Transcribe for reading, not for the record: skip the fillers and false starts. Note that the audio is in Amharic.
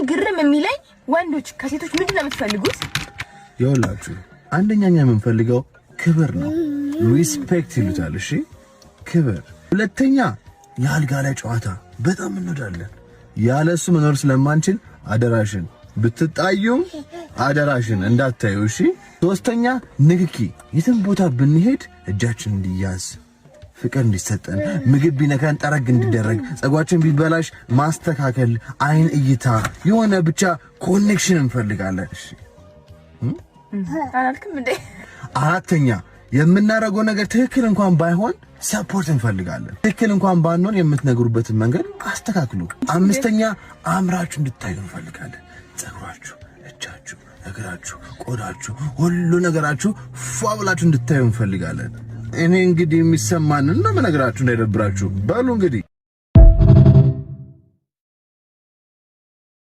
ግርም የሚለኝ ወንዶች ከሴቶች ምንድነው የምትፈልጉት? ይኸውላችሁ አንደኛኛ የምንፈልገው ክብር ነው። ሪስፔክት ይሉታል። እሺ ክብር። ሁለተኛ የአልጋ ላይ ጨዋታ በጣም እንወዳለን። ያለሱ መኖር ስለማንችል አደራሽን ብትጣዩም አደራሽን እንዳታዩ። እሺ። ሶስተኛ ንክኪ። የትም ቦታ ብንሄድ እጃችን እንዲያዝ፣ ፍቅር እንዲሰጠን፣ ምግብ ቢነካን ጠረግ እንዲደረግ፣ ጸጓችን ቢበላሽ ማስተካከል፣ አይን እይታ፣ የሆነ ብቻ ኮኔክሽን እንፈልጋለን። እሺ አላልክም እንዴ? አራተኛ የምናደርገው ነገር ትክክል እንኳን ባይሆን ሰፖርት እንፈልጋለን። ትክክል እንኳን ባንሆን የምትነግሩበትን መንገድ አስተካክሉ። አምስተኛ አምራችሁ እንድታዩ እንፈልጋለን። ጸጉራችሁ፣ እጃችሁ፣ እግራችሁ፣ ቆዳችሁ፣ ሁሉ ነገራችሁ ፏ ብላችሁ እንድታዩ እንፈልጋለን። እኔ እንግዲህ የሚሰማንን ነው የምነግራችሁ እንዳይደብራችሁ። በሉ እንግዲህ